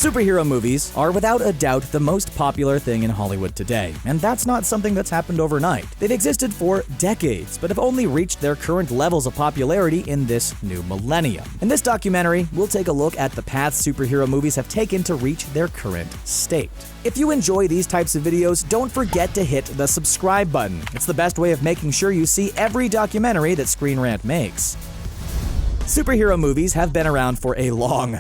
Superhero movies are without a doubt the most popular thing in Hollywood today, and that's not something that's happened overnight. They've existed for decades, but have only reached their current levels of popularity in this new millennium. In this documentary, we'll take a look at the path superhero movies have taken to reach their current state. If you enjoy these types of videos, don't forget to hit the subscribe button. It's the best way of making sure you see every documentary that ScreenRant makes. Superhero movies have been around for a long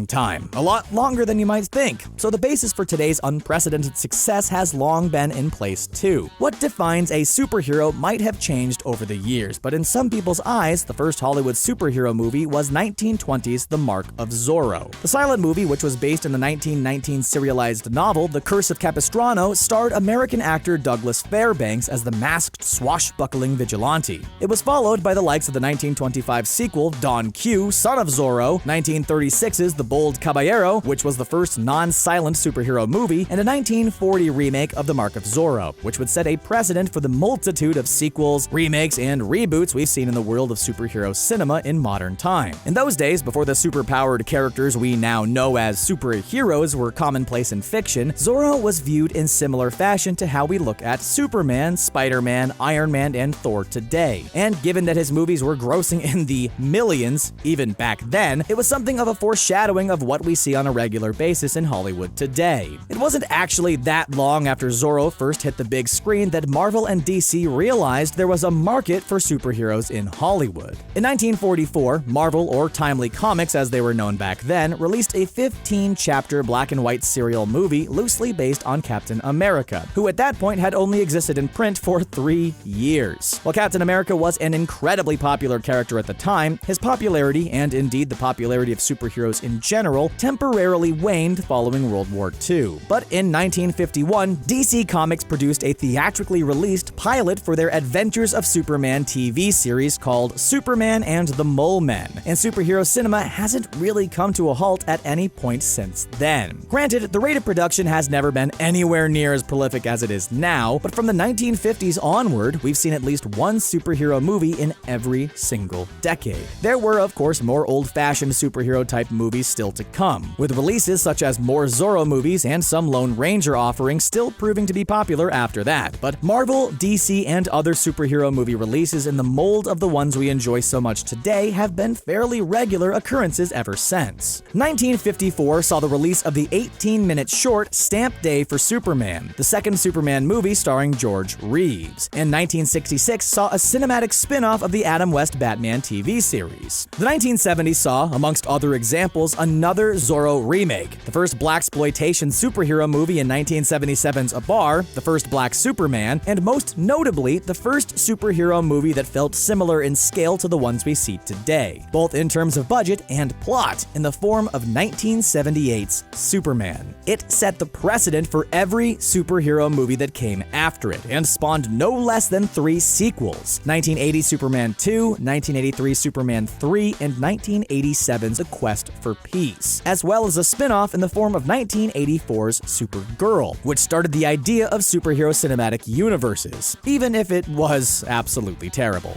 time. A lot longer than you might think. So the basis for today's unprecedented success has long been in place too. What defines a superhero might have changed over the years, but in some people's eyes, the first Hollywood superhero movie was 1920's The Mark of Zorro. The silent movie, which was based in the 1919 serialized novel The Curse of Capistrano, starred American actor Douglas Fairbanks as the masked, swashbuckling vigilante. It was followed by the likes of the 1925 sequel Don Q, Son of Zorro, 1936's The Bold Caballero, which was the first non-silent superhero movie, and a 1940 remake of The Mark of Zorro, which would set a precedent for the multitude of sequels, remakes, and reboots we've seen in the world of superhero cinema in modern time. In those days, before the superpowered characters we now know as superheroes were commonplace in fiction, Zorro was viewed in similar fashion to how we look at Superman, Spider-Man, Iron Man, and Thor today. And given that his movies were grossing in the millions, even back then, it was something of a foreshadowing of what we see on a regular basis in Hollywood today. It wasn't actually that long after Zorro first hit the big screen that Marvel and DC realized there was a market for superheroes in Hollywood. In 1944, Marvel, or Timely Comics as they were known back then, released a 15-chapter black and white serial movie loosely based on Captain America, who at that point had only existed in print for 3 years. While Captain America was an incredibly popular character at the time, his popularity, and indeed the popularity of superheroes in general, temporarily waned following World War II. But in 1951, DC Comics produced a theatrically released pilot for their Adventures of Superman TV series called Superman and the Mole Men, and superhero cinema hasn't really come to a halt at any point since then. Granted, the rate of production has never been anywhere near as prolific as it is now, but from the 1950s onward, we've seen at least one superhero movie in every single decade. There were, of course, more old-fashioned superhero-type movies still to come, with releases such as more Zorro movies and some Lone Ranger offerings still proving to be popular after that. But Marvel, DC, and other superhero movie releases in the mold of the ones we enjoy so much today have been fairly regular occurrences ever since. 1954 saw the release of the 18-minute short Stamp Day for Superman, the second Superman movie starring George Reeves. And 1966 saw a cinematic spin-off of the Adam West Batman TV series. The 1970s saw, amongst other examples, another Zorro remake, the first blaxploitation superhero movie in 1977's A Bar, the first Black Superman, and most notably, the first superhero movie that felt similar in scale to the ones we see today, both in terms of budget and plot, in the form of 1978's Superman. It set the precedent for every superhero movie that came after it, and spawned no less than 3 sequels: 1980 Superman 2, 1983 Superman 3, and 1987's A Quest for Peace, as well as a spin-off in the form of 1984's Supergirl, which started the idea of superhero cinematic universes, even if it was absolutely terrible.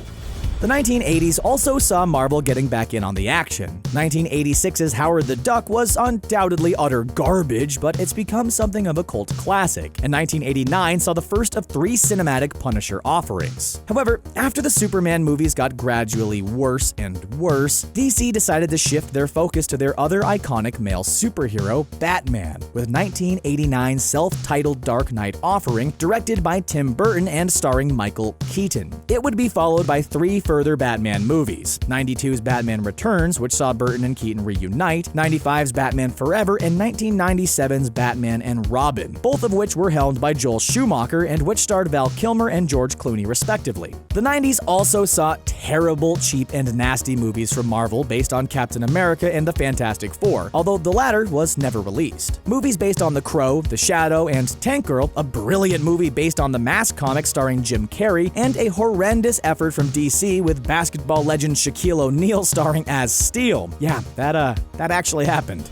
The 1980s also saw Marvel getting back in on the action. 1986's Howard the Duck was undoubtedly utter garbage, but it's become something of a cult classic, and 1989 saw the first of 3 cinematic Punisher offerings. However, after the Superman movies got gradually worse and worse, DC decided to shift their focus to their other iconic male superhero, Batman, with 1989's self-titled Dark Knight offering, directed by Tim Burton and starring Michael Keaton. It would be followed by 3 further Batman movies: 92's Batman Returns, which saw Burton and Keaton reunite, 95's Batman Forever, and 1997's Batman and Robin, both of which were helmed by Joel Schumacher and which starred Val Kilmer and George Clooney respectively. The 90s also saw terrible, cheap, and nasty movies from Marvel based on Captain America and the Fantastic Four, although the latter was never released. Movies based on The Crow, The Shadow, and Tank Girl, a brilliant movie based on the Mask comic starring Jim Carrey, and a horrendous effort from DC with basketball legend Shaquille O'Neal starring as Steel. Yeah, that actually happened.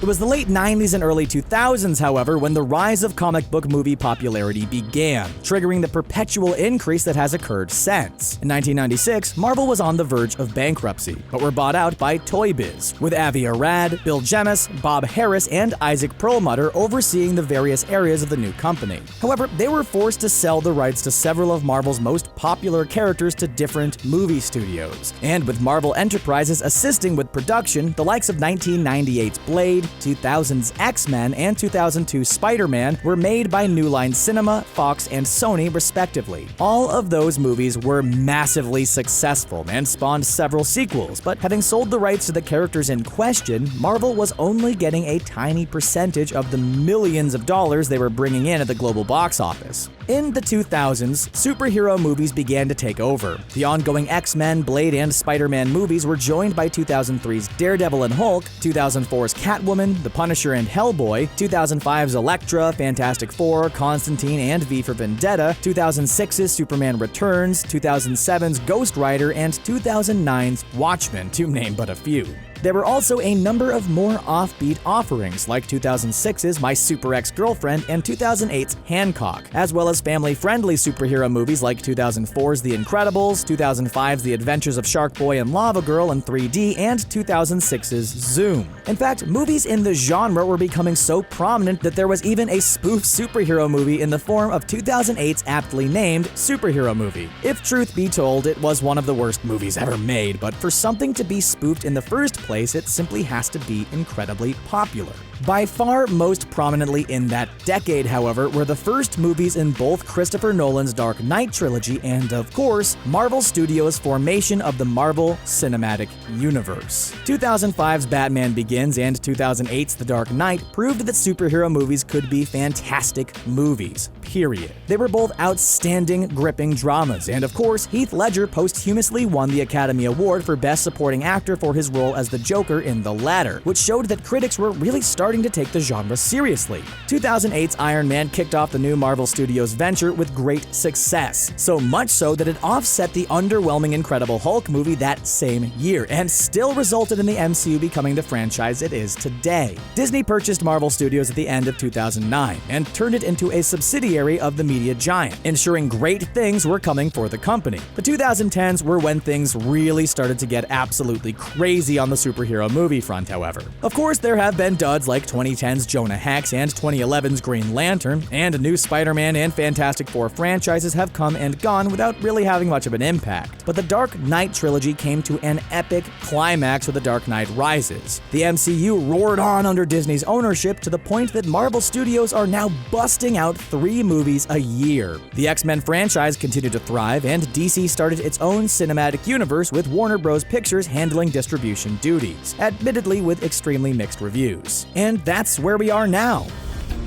It was the late 90s and early 2000s, however, when the rise of comic book movie popularity began, triggering the perpetual increase that has occurred since. In 1996, Marvel was on the verge of bankruptcy, but were bought out by Toy Biz, with Avi Arad, Bill Jemas, Bob Harris, and Isaac Perlmutter overseeing the various areas of the new company. However, they were forced to sell the rights to several of Marvel's most popular characters to different movie studios. And with Marvel Enterprises assisting with production, the likes of 1998's Blade, 2000's X-Men, and 2002's Spider-Man were made by New Line Cinema, Fox, and Sony respectively. All of those movies were massively successful and spawned several sequels, but having sold the rights to the characters in question, Marvel was only getting a tiny percentage of the millions of dollars they were bringing in at the global box office. In the 2000s, superhero movies began to take over. The ongoing X-Men, Blade, and Spider-Man movies were joined by 2003's Daredevil and Hulk, 2004's Catwoman, The Punisher and Hellboy, 2005's Elektra, Fantastic Four, Constantine, and V for Vendetta, 2006's Superman Returns, 2007's Ghost Rider, and 2009's Watchmen, to name but a few. There were also a number of more offbeat offerings, like 2006's My Super Ex-Girlfriend and 2008's Hancock, as well as family-friendly superhero movies like 2004's The Incredibles, 2005's The Adventures of Shark Boy and Lava Girl in 3D, and 2006's Zoom. In fact, movies in the genre were becoming so prominent that there was even a spoof superhero movie in the form of 2008's aptly named Superhero Movie. If truth be told, it was one of the worst movies ever made, but for something to be spoofed in the first place, it simply has to be incredibly popular. By far most prominently in that decade, however, were the first movies in both Christopher Nolan's Dark Knight trilogy and, of course, Marvel Studios' formation of the Marvel Cinematic Universe. 2005's Batman Begins and 2008's The Dark Knight proved that superhero movies could be fantastic movies, period. They were both outstanding, gripping dramas, and of course, Heath Ledger posthumously won the Academy Award for Best Supporting Actor for his role as the Joker in the latter, which showed that critics were really starting to take the genre seriously. 2008's Iron Man kicked off the new Marvel Studios venture with great success, so much so that it offset the underwhelming Incredible Hulk movie that same year, and still resulted in the MCU becoming the franchise it is today. Disney purchased Marvel Studios at the end of 2009 and turned it into a subsidiary of the media giant, ensuring great things were coming for the company. The 2010s were when things really started to get absolutely crazy on the superhero movie front, however. Of course, there have been duds like 2010's Jonah Hex and 2011's Green Lantern, and new Spider-Man and Fantastic Four franchises have come and gone without really having much of an impact. But the Dark Knight trilogy came to an epic climax with The Dark Knight Rises. The MCU roared on under Disney's ownership to the point that Marvel Studios are now busting out 3 movies a year. The X-Men franchise continued to thrive, and DC started its own cinematic universe with Warner Bros. Pictures handling distribution duties, admittedly with extremely mixed reviews. And that's where we are now.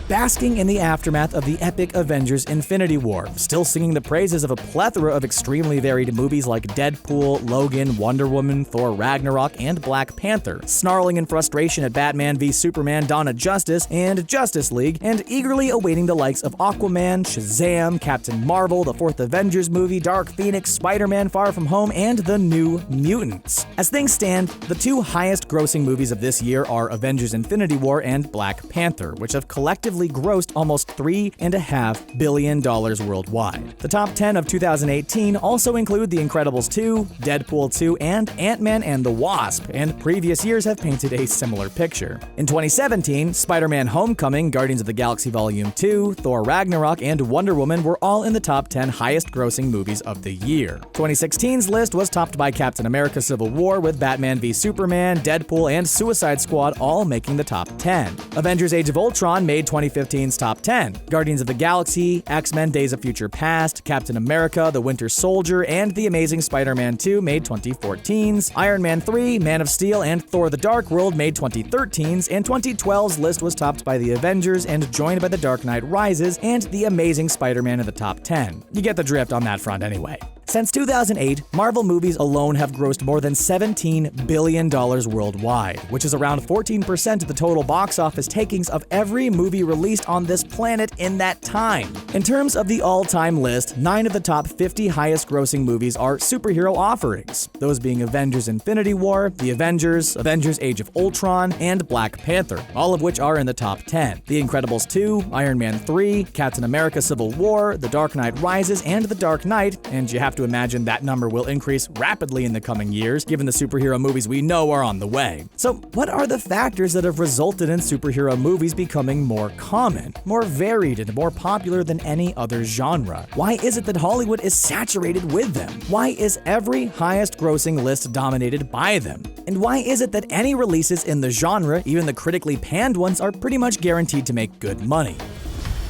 Basking in the aftermath of the epic Avengers Infinity War, still singing the praises of a plethora of extremely varied movies like Deadpool, Logan, Wonder Woman, Thor Ragnarok, and Black Panther, snarling in frustration at Batman v Superman Dawn of Justice and Justice League, and eagerly awaiting the likes of Aquaman, Shazam, Captain Marvel, the 4th Avengers movie, Dark Phoenix, Spider-Man Far From Home, and The New Mutants. As things stand, the 2 highest grossing movies of this year are Avengers Infinity War and Black Panther, which have collectively grossed almost $3.5 billion worldwide. The top 10 of 2018 also include The Incredibles 2, Deadpool 2, and Ant-Man and the Wasp, and previous years have painted a similar picture. In 2017, Spider-Man Homecoming, Guardians of the Galaxy Volume 2, Thor Ragnarok, and Wonder Woman were all in the top 10 highest grossing movies of the year. 2016's list was topped by Captain America Civil War, with Batman v Superman, Deadpool, and Suicide Squad all making the top 10. Avengers Age of Ultron made 2015's top 10. Guardians of the Galaxy, X-Men Days of Future Past, Captain America, The Winter Soldier, and The Amazing Spider-Man 2 made 2014's. Iron Man 3, Man of Steel, and Thor The Dark World made 2013's, and 2012's list was topped by The Avengers and joined by The Dark Knight Rises and The Amazing Spider-Man in the top 10. You get the drift on that front anyway. Since 2008, Marvel movies alone have grossed more than $17 billion worldwide, which is around 14% of the total box office takings of every movie release released on this planet in that time. In terms of the all-time list, 9 of the top 50 highest-grossing movies are superhero offerings, those being Avengers Infinity War, The Avengers, Avengers Age of Ultron, and Black Panther, all of which are in the top 10. The Incredibles 2, Iron Man 3, Captain America Civil War, The Dark Knight Rises, and The Dark Knight, and you have to imagine that number will increase rapidly in the coming years, given the superhero movies we know are on the way. So, what are the factors that have resulted in superhero movies becoming more common, more varied, and more popular than any other genre? Why is it that Hollywood is saturated with them? Why is every highest-grossing list dominated by them? And why is it that any releases in the genre, even the critically panned ones, are pretty much guaranteed to make good money?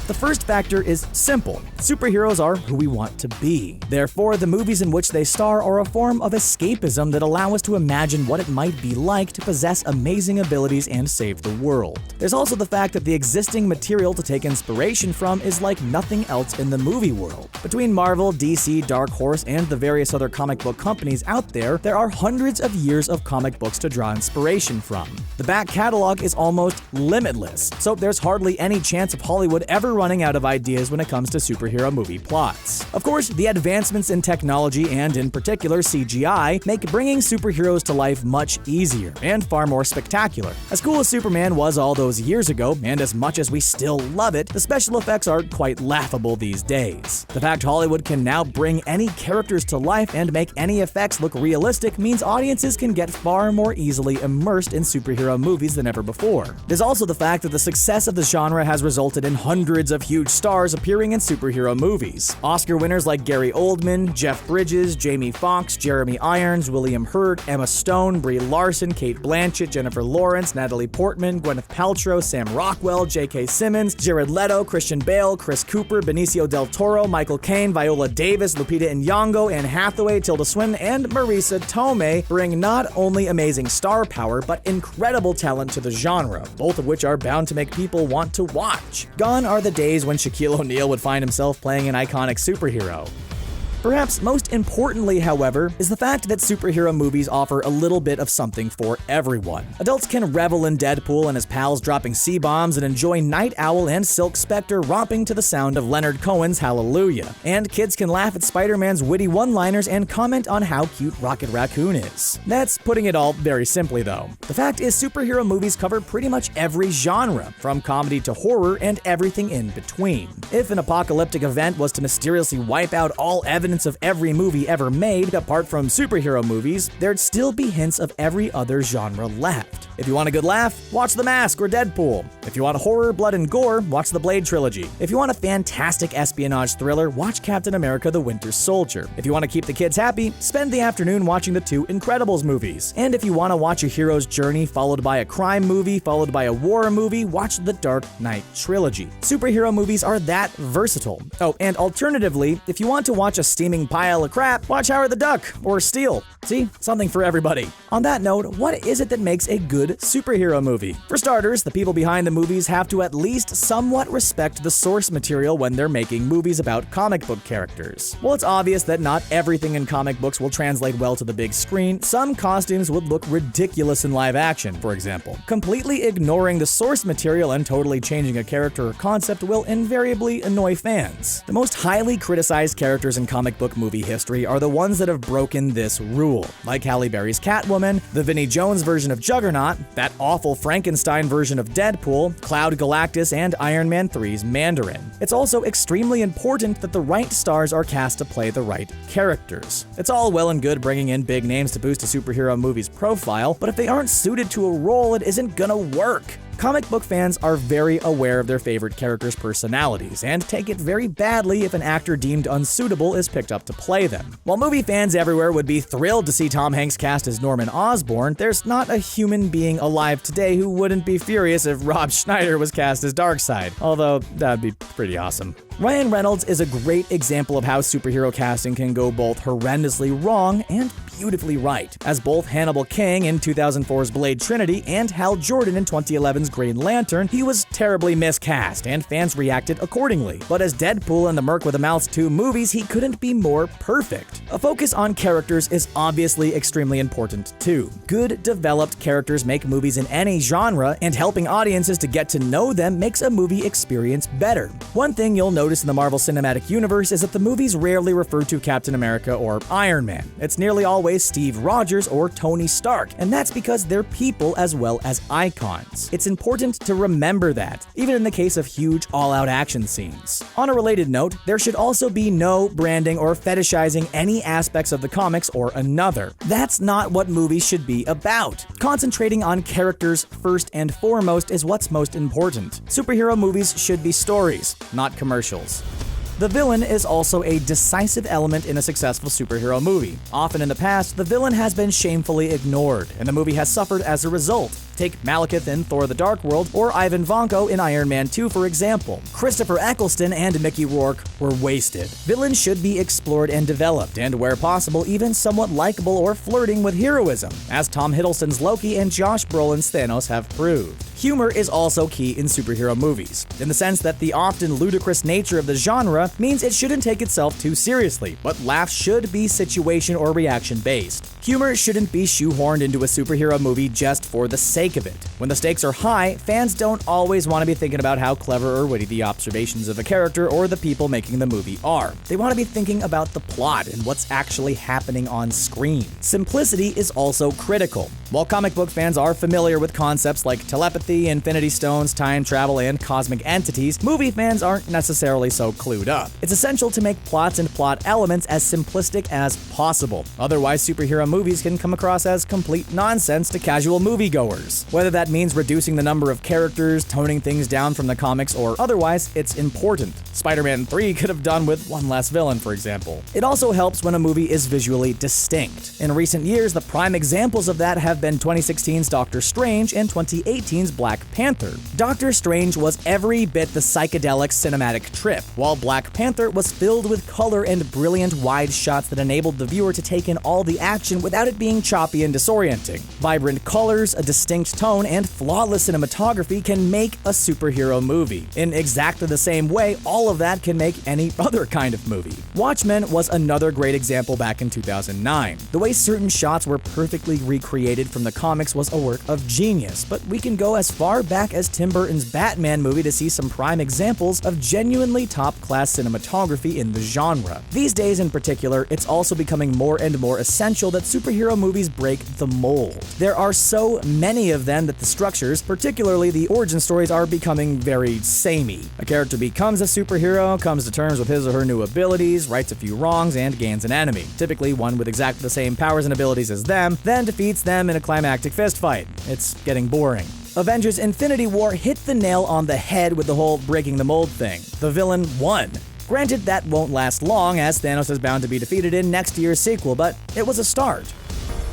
The first factor is simple. Superheroes are who we want to be. Therefore, the movies in which they star are a form of escapism that allow us to imagine what it might be like to possess amazing abilities and save the world. There's also the fact that the existing material to take inspiration from is like nothing else in the movie world. Between Marvel, DC, Dark Horse, and the various other comic book companies out there, there are hundreds of years of comic books to draw inspiration from. The back catalog is almost limitless, so there's hardly any chance of Hollywood ever running out of ideas when it comes to superhero movie plots. Of course, the advancements in technology and, in particular, CGI make bringing superheroes to life much easier and far more spectacular. As cool as Superman was all those years ago, and as much as we still love it, the special effects are quite laughable these days. The fact Hollywood can now bring any characters to life and make any effects look realistic means audiences can get far more easily immersed in superhero movies than ever before. There's also the fact that the success of the genre has resulted in hundreds of huge stars appearing in superhero movies. Oscar winners like Gary Oldman, Jeff Bridges, Jamie Foxx, Jeremy Irons, William Hurt, Emma Stone, Brie Larson, Cate Blanchett, Jennifer Lawrence, Natalie Portman, Gwyneth Paltrow, Sam Rockwell, J.K. Simmons, Jared Leto, Christian Bale, Chris Cooper, Benicio del Toro, Michael Caine, Viola Davis, Lupita Nyong'o, Anne Hathaway, Tilda Swinton, and Marisa Tomei bring not only amazing star power, but incredible talent to the genre, both of which are bound to make people want to watch. Gone are the days when Shaquille O'Neal would find himself playing an iconic superhero. Perhaps most importantly, however, is the fact that superhero movies offer a little bit of something for everyone. Adults can revel in Deadpool and his pals dropping C-bombs and enjoy Night Owl and Silk Spectre romping to the sound of Leonard Cohen's Hallelujah. And kids can laugh at Spider-Man's witty one-liners and comment on how cute Rocket Raccoon is. That's putting it all very simply, though. The fact is, superhero movies cover pretty much every genre, from comedy to horror and everything in between. If an apocalyptic event was to mysteriously wipe out all evidence of every movie ever made, apart from superhero movies, there'd still be hints of every other genre left. If you want a good laugh, watch The Mask or Deadpool. If you want horror, blood, and gore, watch the Blade trilogy. If you want a fantastic espionage thriller, watch Captain America: The Winter Soldier. If you want to keep the kids happy, spend the afternoon watching the 2 Incredibles movies. And if you want to watch a hero's journey followed by a crime movie followed by a war movie, watch the Dark Knight trilogy. Superhero movies are that versatile. Oh, and alternatively, if you want to watch a steaming pile of crap, watch Howard the Duck or Steel. See? Something for everybody. On that note, what is it that makes a good superhero movie? For starters, the people behind the movies have to at least somewhat respect the source material when they're making movies about comic book characters. While it's obvious that not everything in comic books will translate well to the big screen, some costumes would look ridiculous in live action, for example. Completely ignoring the source material and totally changing a character or concept will invariably annoy fans. The most highly criticized characters in comic book movie history are the ones that have broken this rule, like Halle Berry's Catwoman, the Vinnie Jones version of Juggernaut, that awful Frankenstein version of Deadpool, Cloud Galactus, and Iron Man 3's Mandarin. It's also extremely important that the right stars are cast to play the right characters. It's all well and good bringing in big names to boost a superhero movie's profile, but if they aren't suited to a role, it isn't gonna work. Comic book fans are very aware of their favorite characters' personalities, and take it very badly if an actor deemed unsuitable is picked up to play them. While movie fans everywhere would be thrilled to see Tom Hanks cast as Norman Osborn, there's not a human being alive today who wouldn't be furious if Rob Schneider was cast as Darkseid, although that'd be pretty awesome. Ryan Reynolds is a great example of how superhero casting can go both horrendously wrong and beautifully right, as both Hannibal King in 2004's Blade Trinity and Hal Jordan in 2011's Green Lantern, he was terribly miscast, and fans reacted accordingly. But as Deadpool in the Merc with a Mouth 2 movies, he couldn't be more perfect. A focus on characters is obviously extremely important too. Good, developed characters make movies in any genre, and helping audiences to get to know them makes a movie experience better. One thing you'll notice in the Marvel Cinematic Universe is that the movies rarely refer to Captain America or Iron Man. It's nearly always Steve Rogers or Tony Stark, and that's because they're people as well as icons. It's important to remember that, even in the case of huge all-out action scenes. On a related note, there should also be no branding or fetishizing any aspects of the comics or another. That's not what movies should be about. Concentrating on characters first and foremost is what's most important. Superhero movies should be stories, not commercials. The villain is also a decisive element in a successful superhero movie. Often in the past, the villain has been shamefully ignored, and the movie has suffered as a result. Take Malekith in Thor: The Dark World, or Ivan Vanko in Iron Man 2, for example. Christopher Eccleston and Mickey Rourke were wasted. Villains should be explored and developed, and where possible, even somewhat likable or flirting with heroism, as Tom Hiddleston's Loki and Josh Brolin's Thanos have proved. Humor is also key in superhero movies, in the sense that the often ludicrous nature of the genre means it shouldn't take itself too seriously, but laughs should be situation or reaction based. Humor shouldn't be shoehorned into a superhero movie just for the sake of it. When the stakes are high, fans don't always want to be thinking about how clever or witty the observations of a character or the people making the movie are. They want to be thinking about the plot and what's actually happening on screen. Simplicity is also critical. While comic book fans are familiar with concepts like telepathy, infinity stones, time travel, and cosmic entities, movie fans aren't necessarily so clued up. It's essential to make plots and plot elements as simplistic as possible. Otherwise, superhero movies can come across as complete nonsense to casual moviegoers. Whether that means reducing the number of characters, toning things down from the comics, or otherwise, it's important. Spider-Man 3 could have done with one less villain, for example. It also helps when a movie is visually distinct. In recent years, the prime examples of that have been 2016's Doctor Strange and 2018's Black Panther. Doctor Strange was every bit the psychedelic cinematic trip, while Black Panther was filled with color and brilliant wide shots that enabled the viewer to take in all the action without it being choppy and disorienting. Vibrant colors, a distinct tone, and flawless cinematography can make a superhero movie. In exactly the same way, all of that can make any other kind of movie. Watchmen was another great example back in 2009. The way certain shots were perfectly recreated from the comics was a work of genius, but we can go as far back as Tim Burton's Batman movie to see some prime examples of genuinely top-class cinematography in the genre. These days in particular, it's also becoming more and more essential that superhero movies break the mold. There are so many of them that the structures, particularly the origin stories, are becoming very samey. A character becomes a superhero, comes to terms with his or her new abilities, rights a few wrongs, and gains an enemy, typically one with exactly the same powers and abilities as them, then defeats them in a climactic fistfight. It's getting boring. Avengers: Infinity War hit the nail on the head with the whole breaking the mold thing. The villain won. Granted, that won't last long, as Thanos is bound to be defeated in next year's sequel, but it was a start.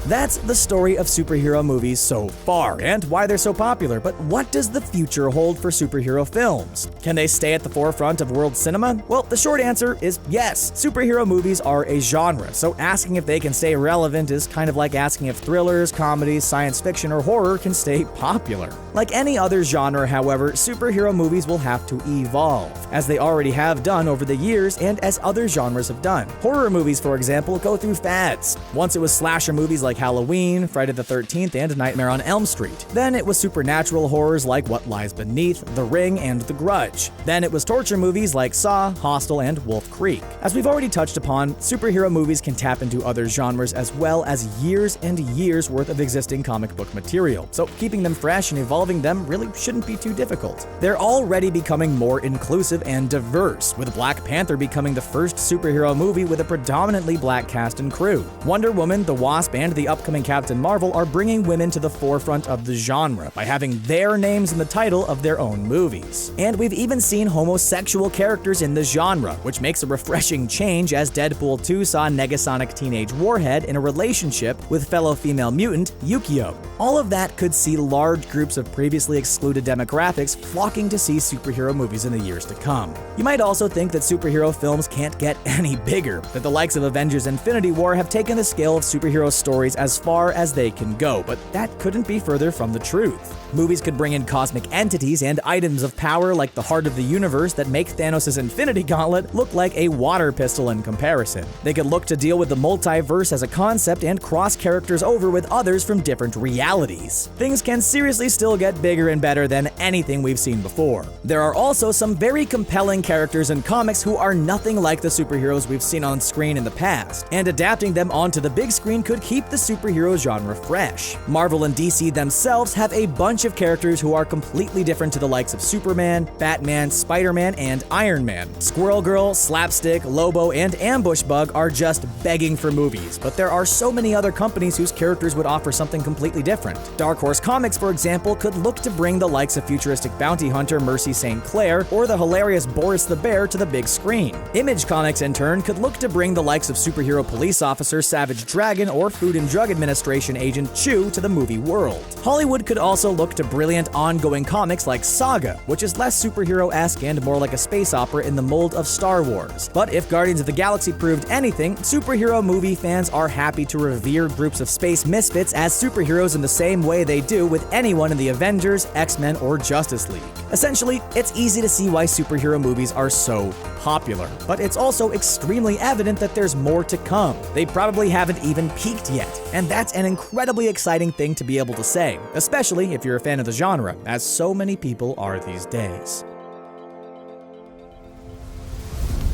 That's the story of superhero movies so far, and why they're so popular, but what does the future hold for superhero films? Can they stay at the forefront of world cinema? Well, the short answer is yes. Superhero movies are a genre, so asking if they can stay relevant is kind of like asking if thrillers, comedies, science fiction, or horror can stay popular. Like any other genre, however, superhero movies will have to evolve, as they already have done over the years and as other genres have done. Horror movies, for example, go through fads. Once it was slasher movies like Halloween, Friday the 13th, and Nightmare on Elm Street. Then it was supernatural horrors like What Lies Beneath, The Ring, and The Grudge. Then it was torture movies like Saw, Hostel, and Wolf Creek. As we've already touched upon, superhero movies can tap into other genres as well as years and years worth of existing comic book material, so keeping them fresh and evolving them really shouldn't be too difficult. They're already becoming more inclusive and diverse, with Black Panther becoming the first superhero movie with a predominantly black cast and crew. Wonder Woman, The Wasp, and The the upcoming Captain Marvel are bringing women to the forefront of the genre by having their names in the title of their own movies. And we've even seen homosexual characters in the genre, which makes a refreshing change as Deadpool 2 saw Negasonic Teenage Warhead in a relationship with fellow female mutant Yukio. All of that could see large groups of previously excluded demographics flocking to see superhero movies in the years to come. You might also think that superhero films can't get any bigger, that the likes of Avengers Infinity War have taken the scale of superhero stories as far as they can go, but that couldn't be further from the truth. Movies could bring in cosmic entities and items of power like the heart of the universe that make Thanos' Infinity Gauntlet look like a water pistol in comparison. They could look to deal with the multiverse as a concept and cross characters over with others from different realities. Things can seriously still get bigger and better than anything we've seen before. There are also some very compelling characters in comics who are nothing like the superheroes we've seen on screen in the past, and adapting them onto the big screen could keep the superhero genre fresh. Marvel and DC themselves have a bunch of characters who are completely different to the likes of Superman, Batman, Spider-Man, and Iron Man. Squirrel Girl, Slapstick, Lobo, and Ambush Bug are just begging for movies, but there are so many other companies whose characters would offer something completely different. Dark Horse Comics, for example, could look to bring the likes of futuristic bounty hunter Mercy St. Clair or the hilarious Boris the Bear to the big screen. Image Comics, in turn, could look to bring the likes of superhero police officer Savage Dragon or Food and Drug Administration agent Chew to the movie world. Hollywood could also look to brilliant ongoing comics like Saga, which is less superhero-esque and more like a space opera in the mold of Star Wars. But if Guardians of the Galaxy proved anything, superhero movie fans are happy to revere groups of space misfits as superheroes in the same way they do with anyone in the Avengers, X-Men, or Justice League. Essentially, it's easy to see why superhero movies are so popular, but it's also extremely evident that there's more to come. They probably haven't even peaked yet, and that's an incredibly exciting thing to be able to say, especially if you're a fan of the genre, as so many people are these days.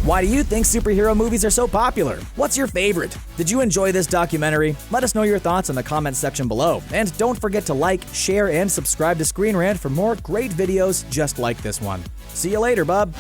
Why do you think superhero movies are so popular? What's your favorite? Did you enjoy this documentary? Let us know your thoughts in the comments section below. And don't forget to like, share, and subscribe to ScreenRant for more great videos just like this one. See you later, bub!